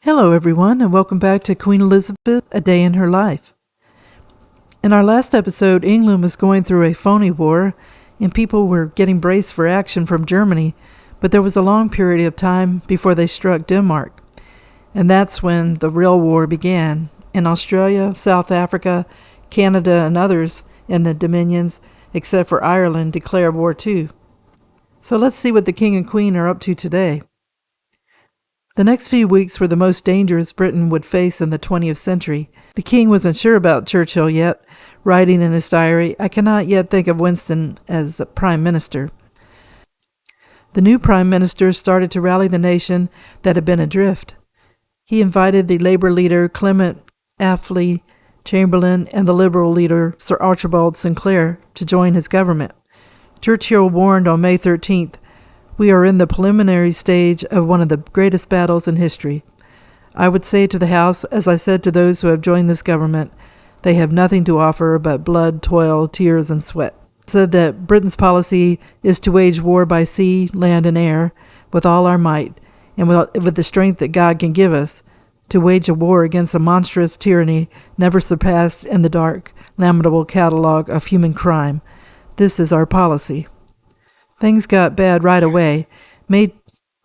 Hello, everyone, and welcome back to Queen Elizabeth, A Day in Her Life. In our last episode, England was going through a phony war, and people were getting braced for action from Germany, but there was a long period of time before they struck Denmark. And that's when the real war began. In Australia, South Africa, Canada, and others in the Dominions, except for Ireland, declared war too. So let's see what the King and Queen are up to today. The next few weeks were the most dangerous Britain would face in the 20th century. The king wasn't sure about Churchill yet, writing in his diary, "I cannot yet think of Winston as prime minister." The new prime minister started to rally the nation that had been adrift. He invited the Labour leader Clement Attlee Chamberlain and the Liberal leader Sir Archibald Sinclair to join his government. Churchill warned on May 13th, "We are in the preliminary stage of one of the greatest battles in history. I would say to the House, as I said to those who have joined this government, they have nothing to offer but blood, toil, tears, and sweat." Said that Britain's policy is to wage war by sea, land, and air with all our might, and with the strength that God can give us, to wage a war against a monstrous tyranny never surpassed in the dark, lamentable catalogue of human crime. This is our policy. Things got bad right away. May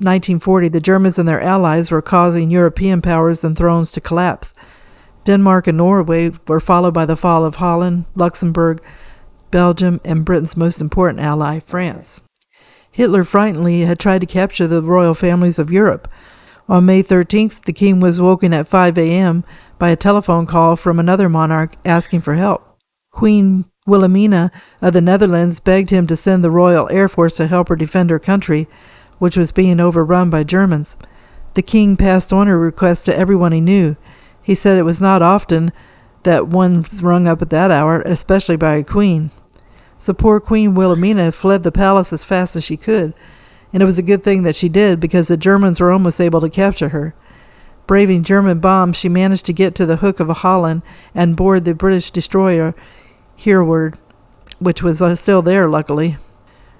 1940, the Germans and their allies were causing European powers and thrones to collapse. Denmark and Norway were followed by the fall of Holland, Luxembourg, Belgium, and Britain's most important ally, France. Hitler frighteningly had tried to capture the royal families of Europe. On May 13th, the king was woken at 5 a.m. by a telephone call from another monarch asking for help. Queen Wilhelmina of the Netherlands begged him to send the Royal Air Force to help her defend her country, which was being overrun by Germans. The king passed on her request to everyone he knew. He said it was not often that one's rung up at that hour, especially by a queen. So poor Queen Wilhelmina fled the palace as fast as she could, and it was a good thing that she did, because the Germans were almost able to capture her. Braving German bombs, she managed to get to the Hook of Holland and board the British destroyer Hereward, which was still there, luckily.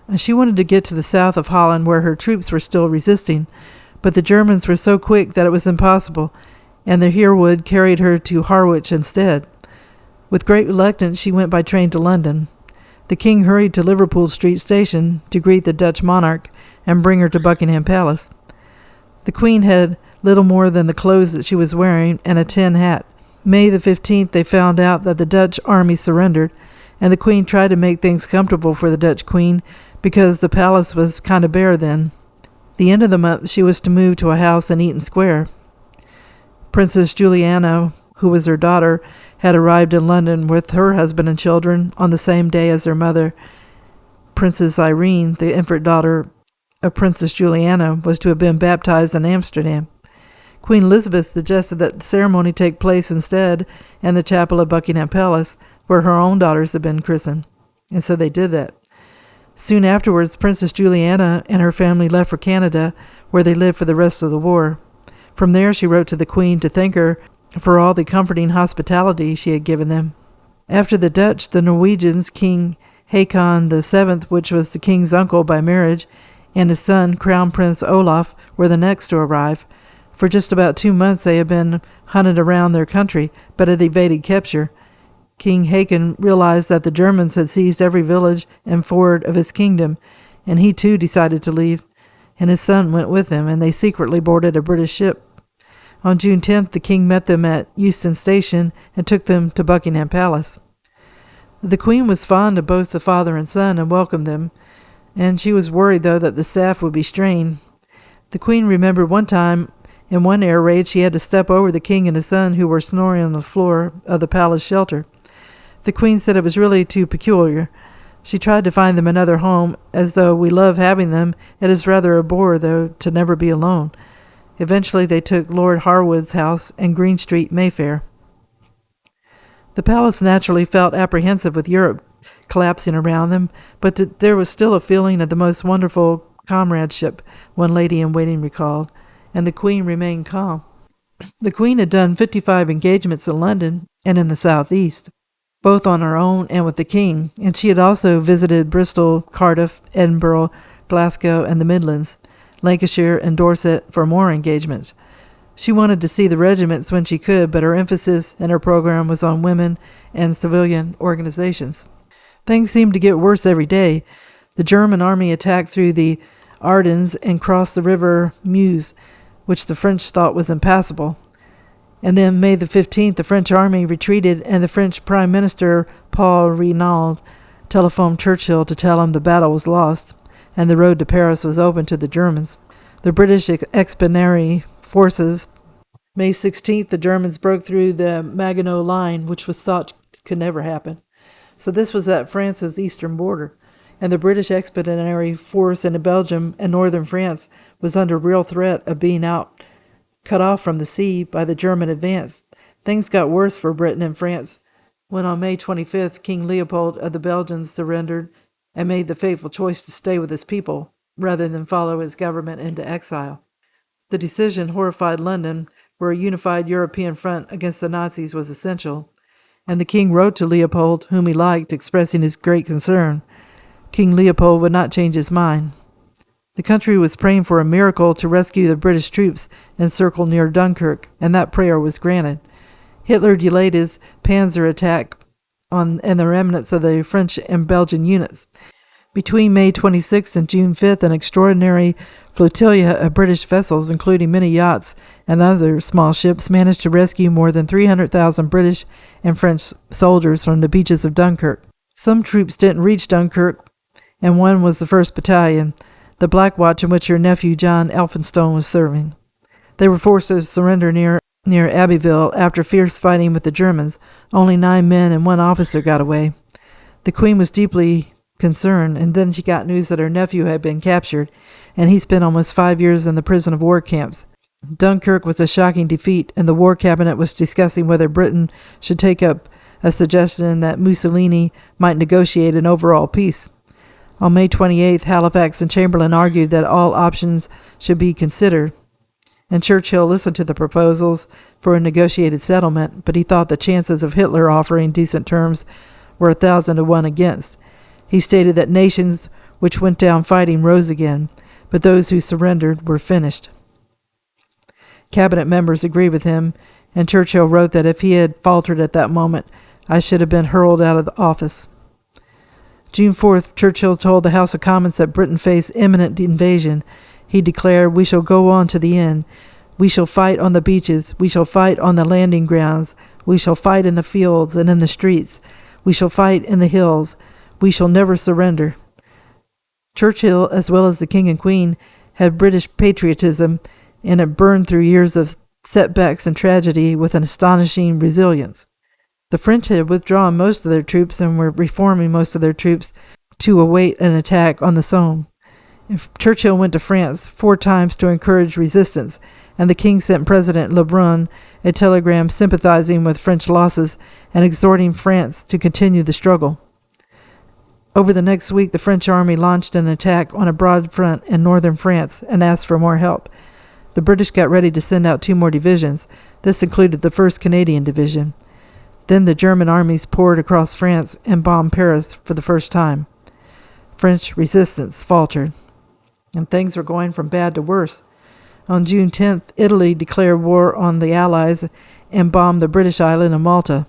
And she wanted to get to the south of Holland, where her troops were still resisting, but the Germans were so quick that it was impossible, and the Hereward carried her to Harwich instead. With great reluctance, she went by train to London. The king hurried to Liverpool Street Station to greet the Dutch monarch and bring her to Buckingham Palace. The queen had little more than the clothes that she was wearing and a tin hat. May the 15th, they found out that the Dutch army surrendered, and the queen tried to make things comfortable for the Dutch queen because the palace was kind of bare then. The end of the month, she was to move to a house in Eaton Square. Princess Juliana, who was her daughter, had arrived in London with her husband and children on the same day as their mother. Princess Irene, the infant daughter of Princess Juliana, was to have been baptized in Amsterdam. Queen Elizabeth suggested that the ceremony take place instead in the chapel of Buckingham Palace, where her own daughters had been christened, and so they did that. Soon afterwards, Princess Juliana and her family left for Canada, where they lived for the rest of the war. From there, she wrote to the Queen to thank her for all the comforting hospitality she had given them. After the Dutch, the Norwegians, King Haakon VII, which was the king's uncle by marriage, and his son, Crown Prince Olaf, were the next to arrive. For just about 2 months they had been hunted around their country, but had evaded capture. King Haakon realized that the Germans had seized every village and ford of his kingdom, and he too decided to leave, and his son went with him, and they secretly boarded a British ship. On June 10th, the king met them at Euston Station and took them to Buckingham Palace. The queen was fond of both the father and son and welcomed them, and she was worried, though, that the staff would be strained. The queen remembered one time in one air raid she had to step over the king and his son, who were snoring on the floor of the palace shelter. The queen said it was really too peculiar. She tried to find them another home, as though we love having them. It is rather a bore, though, to never be alone. Eventually they took Lord Harwood's house in Green Street, Mayfair. The palace naturally felt apprehensive with Europe collapsing around them, but there was still a feeling of the most wonderful comradeship, one lady-in-waiting recalled, and the queen remained calm. The queen had done 55 engagements in London and in the southeast, both on her own and with the king, and she had also visited Bristol, Cardiff, Edinburgh, Glasgow, and the Midlands, Lancashire, and Dorset for more engagements. She wanted to see the regiments when she could, but her emphasis in her program was on women and civilian organizations. Things seemed to get worse every day. The German army attacked through the Ardennes and crossed the river Meuse, which the French thought was impassable. And then May the 15th, the French army retreated, and the French Prime Minister, Paul Renaud, telephoned Churchill to tell him the battle was lost, and the road to Paris was open to the Germans. The British expeditionary forces. May 16th, the Germans broke through the Maginot Line, which was thought could never happen. So this was at France's eastern border, and the British expeditionary force in Belgium and northern France was under real threat of being cut off from the sea by the German advance. Things got worse for Britain and France when on May 25th, King Leopold of the Belgians surrendered and made the fateful choice to stay with his people rather than follow his government into exile. The decision horrified London, where a unified European front against the Nazis was essential, and the king wrote to Leopold, whom he liked, expressing his great concern. King Leopold would not change his mind. The country was praying for a miracle to rescue the British troops encircled near Dunkirk, and that prayer was granted. Hitler delayed his panzer attack and the remnants of the French and Belgian units. Between May 26th and June 5th, an extraordinary flotilla of British vessels, including many yachts and other small ships, managed to rescue more than 300,000 British and French soldiers from the beaches of Dunkirk. Some troops didn't reach Dunkirk, and one was the 1st Battalion, the Black Watch in which your nephew John Elphinstone was serving. They were forced to surrender near Abbeville after fierce fighting with the Germans. Only 9 men and 1 officer got away. The Queen was deeply concerned, and then she got news that her nephew had been captured, and he spent almost 5 years in the prison of war camps. Dunkirk was a shocking defeat, and the War Cabinet was discussing whether Britain should take up a suggestion that Mussolini might negotiate an overall peace. On May 28th, Halifax and Chamberlain argued that all options should be considered, and Churchill listened to the proposals for a negotiated settlement, but he thought the chances of Hitler offering decent terms were 1,000 to 1 against. He stated that nations which went down fighting rose again, but those who surrendered were finished. Cabinet members agreed with him, and Churchill wrote that if he had faltered at that moment, I should have been hurled out of the office. June 4th, Churchill told the House of Commons that Britain faced imminent invasion. He declared, "We shall go on to the end. We shall fight on the beaches. We shall fight on the landing grounds. We shall fight in the fields and in the streets. We shall fight in the hills. We shall never surrender." Churchill, as well as the King and Queen, had British patriotism, and it burned through years of setbacks and tragedy with an astonishing resilience. The French had withdrawn most of their troops and were reforming most of their troops to await an attack on the Somme. Churchill went to France 4 times to encourage resistance, and the king sent President Lebrun a telegram sympathizing with French losses and exhorting France to continue the struggle. Over the next week, the French army launched an attack on a broad front in northern France and asked for more help. The British got ready to send out 2 more divisions. This included the 1st Canadian Division. Then the German armies poured across France and bombed Paris for the first time. French resistance faltered, and things were going from bad to worse. On June 10th, Italy declared war on the Allies and bombed the British island of Malta.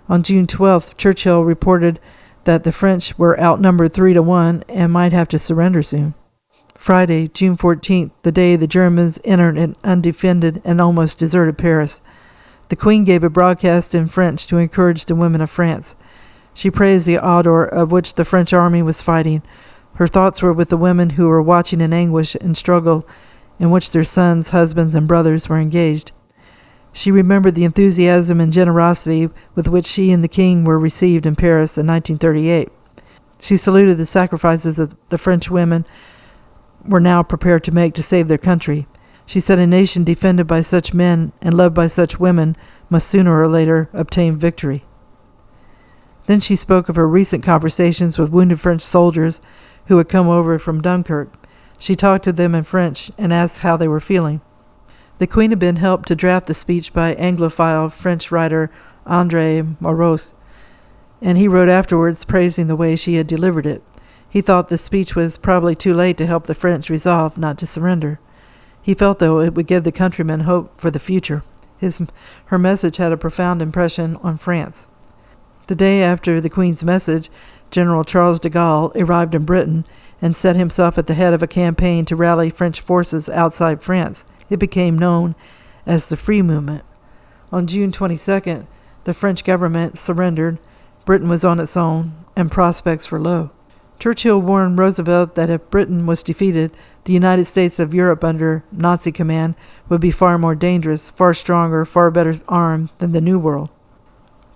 On June 12th, Churchill reported that the French were outnumbered 3 to 1 and might have to surrender soon. Friday, June 14th, the day the Germans entered an undefended and almost deserted Paris. The Queen gave a broadcast in French to encourage the women of France. She praised the ardor of which the French army was fighting. Her thoughts were with the women who were watching in anguish and struggle in which their sons, husbands, and brothers were engaged. She remembered the enthusiasm and generosity with which she and the king were received in Paris in 1938. She saluted the sacrifices that the French women were now prepared to make to save their country. She said a nation defended by such men and loved by such women must sooner or later obtain victory. Then she spoke of her recent conversations with wounded French soldiers who had come over from Dunkirk. She talked to them in French and asked how they were feeling. The Queen had been helped to draft the speech by Anglophile French writer André Malraux, and he wrote afterwards praising the way she had delivered it. He thought the speech was probably too late to help the French resolve not to surrender. He felt, though, it would give the countrymen hope for the future. Her message had a profound impression on France. The day after the Queen's message, General Charles de Gaulle arrived in Britain and set himself at the head of a campaign to rally French forces outside France. It became known as the Free Movement. On June 22nd, the French government surrendered, Britain was on its own, and prospects were low. Churchill warned Roosevelt that if Britain was defeated, the United States of Europe under Nazi command would be far more dangerous, far stronger, far better armed than the New World.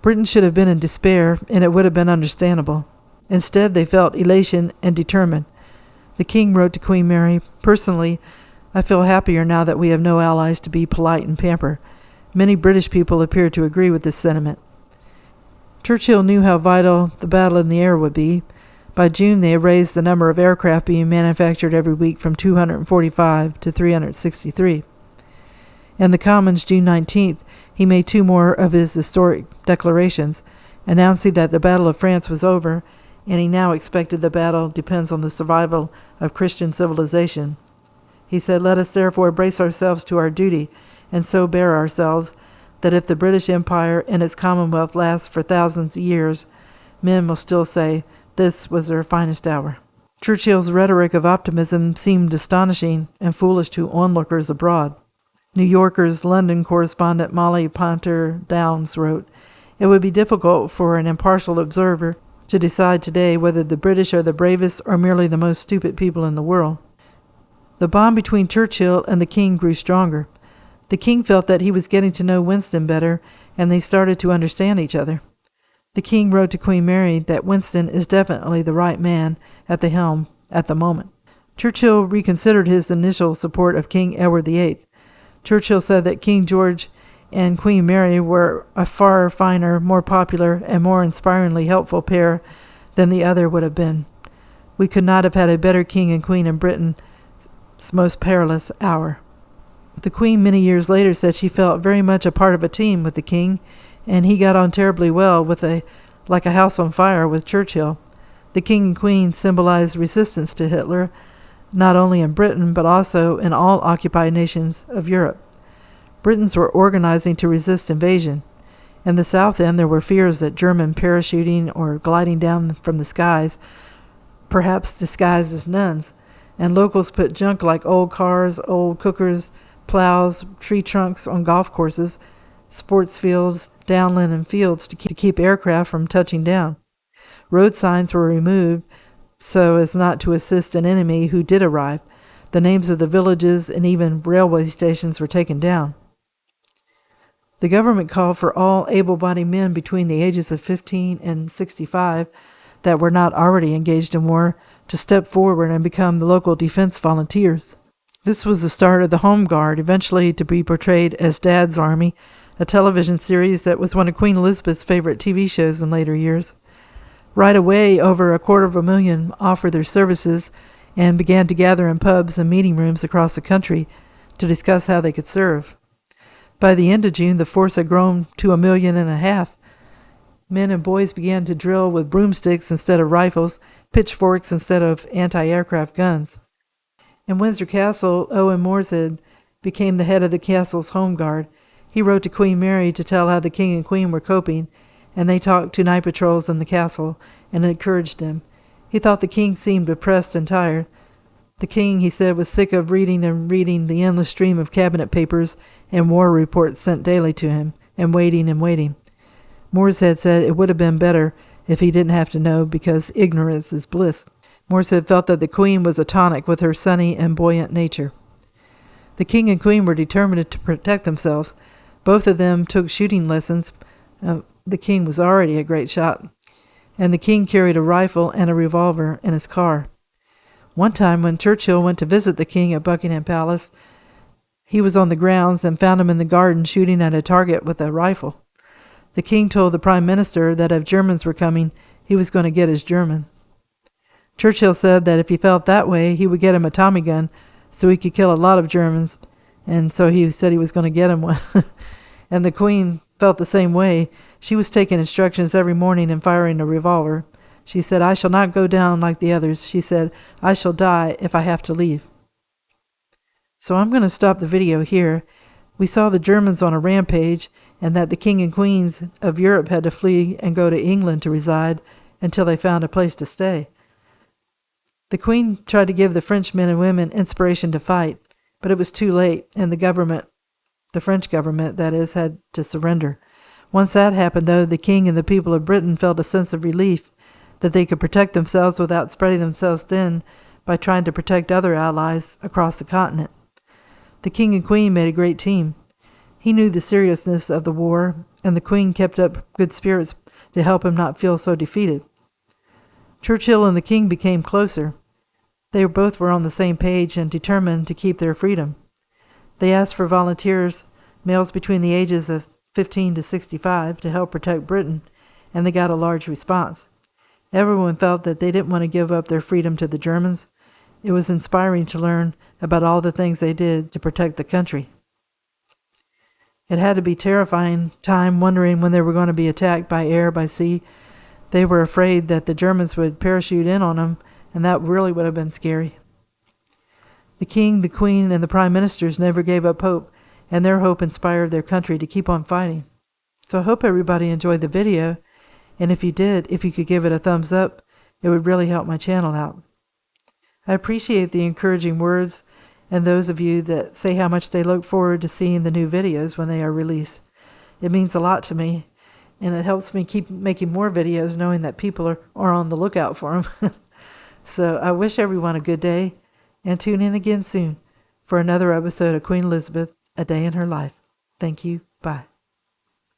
Britain should have been in despair, and it would have been understandable. Instead, they felt elation and determined. The King wrote to Queen Mary, "Personally, I feel happier now that we have no allies to be polite and pamper." Many British people appear to agree with this sentiment. Churchill knew how vital the battle in the air would be. By June, they had raised the number of aircraft being manufactured every week from 245 to 363. In the Commons, June 19th, he made two more of his historic declarations, announcing that the Battle of France was over, and he now expected the battle depends on the survival of Christian civilization. He said, "Let us therefore brace ourselves to our duty, and so bear ourselves, that if the British Empire and its Commonwealth lasts for thousands of years, men will still say, 'This was their finest hour.'" Churchill's rhetoric of optimism seemed astonishing and foolish to onlookers abroad. New Yorker's London correspondent Molly Ponter Downs wrote, "It would be difficult for an impartial observer to decide today whether the British are the bravest or merely the most stupid people in the world." The bond between Churchill and the King grew stronger. The King felt that he was getting to know Winston better, and they started to understand each other. The King wrote to Queen Mary that Winston is definitely the right man at the helm at the moment. Churchill reconsidered his initial support of King Edward VIII. Churchill said that King George and Queen Mary were a far finer, more popular, and more inspiringly helpful pair than the other would have been. "We could not have had a better king and queen in Britain's most perilous hour." The Queen many years later said she felt very much a part of a team with the King, and he got on terribly well like a house on fire with Churchill. The King and Queen symbolized resistance to Hitler, not only in Britain but also in all occupied nations of Europe. Britons were organizing to resist invasion. In the South End, there were fears that German parachuting or gliding down from the skies, perhaps disguised as nuns, and locals put junk like old cars, old cookers, plows, tree trunks on golf courses, sports fields, downland and fields to keep aircraft from touching down. Road signs were removed so as not to assist an enemy who did arrive. The names of the villages and even railway stations were taken down. The government called for all able-bodied men between the ages of 15 and 65 that were not already engaged in war to step forward and become the local defense volunteers. This was the start of the Home Guard, eventually to be portrayed as Dad's Army, a television series that was one of Queen Elizabeth's favorite TV shows in later years. Right away, over 250,000 offered their services and began to gather in pubs and meeting rooms across the country to discuss how they could serve. By the end of June, the force had grown to 1.5 million. Men and boys began to drill with broomsticks instead of rifles, pitchforks instead of anti-aircraft guns. In Windsor Castle, Owen Morshead became the head of the castle's home guard. He wrote to Queen Mary to tell how the King and Queen were coping, and they talked to night patrols in the castle and encouraged them. He thought the King seemed depressed and tired. The King, he said, was sick of reading the endless stream of cabinet papers and war reports sent daily to him, and waiting and waiting. Morshead said it would have been better if he didn't have to know, because ignorance is bliss. Morshead felt that the Queen was a tonic with her sunny and buoyant nature. The King and Queen were determined to protect themselves. Both of them took shooting lessons. The King was already a great shot, and the King carried a rifle and a revolver in his car. One time when Churchill went to visit the King at Buckingham Palace, he was on the grounds and found him in the garden shooting at a target with a rifle. The King told the Prime Minister that if Germans were coming, he was going to get his German. Churchill said that if he felt that way, he would get him a Tommy gun so he could kill a lot of Germans, and so he said he was going to get him one. And the Queen felt the same way. She was taking instructions every morning and firing a revolver. She said, "I shall not go down like the others." She said, "I shall die if I have to leave." So I'm going to stop the video here. We saw the Germans on a rampage, and that the king and queens of Europe had to flee and go to England to reside until they found a place to stay. The queen tried to give the French men and women inspiration to fight, but it was too late, and the French government, that is, had to surrender. Once that happened, though, the king and the people of Britain felt a sense of relief that they could protect themselves without spreading themselves thin by trying to protect other allies across the continent. The king and queen made a great team. He knew the seriousness of the war, and the queen kept up good spirits to help him not feel so defeated. Churchill and the king became closer. They both were on the same page and determined to keep their freedom. They asked for volunteers, males between the ages of 15 to 65, to help protect Britain, and they got a large response. Everyone felt that they didn't want to give up their freedom to the Germans. It was inspiring to learn about all the things they did to protect the country. It had to be a terrifying time wondering when they were going to be attacked by air, by sea. They were afraid that the Germans would parachute in on them, and that really would have been scary. The king, the queen, and the prime ministers never gave up hope, and their hope inspired their country to keep on fighting. So I hope everybody enjoyed the video, and if you did, if you could give it a thumbs up, it would really help my channel out. I appreciate the encouraging words and those of you that say how much they look forward to seeing the new videos when they are released. It means a lot to me, and it helps me keep making more videos knowing that people are on the lookout for them. So I wish everyone a good day, and tune in again soon for another episode of Queen Elizabeth, A Day in Her Life. Thank you. Bye.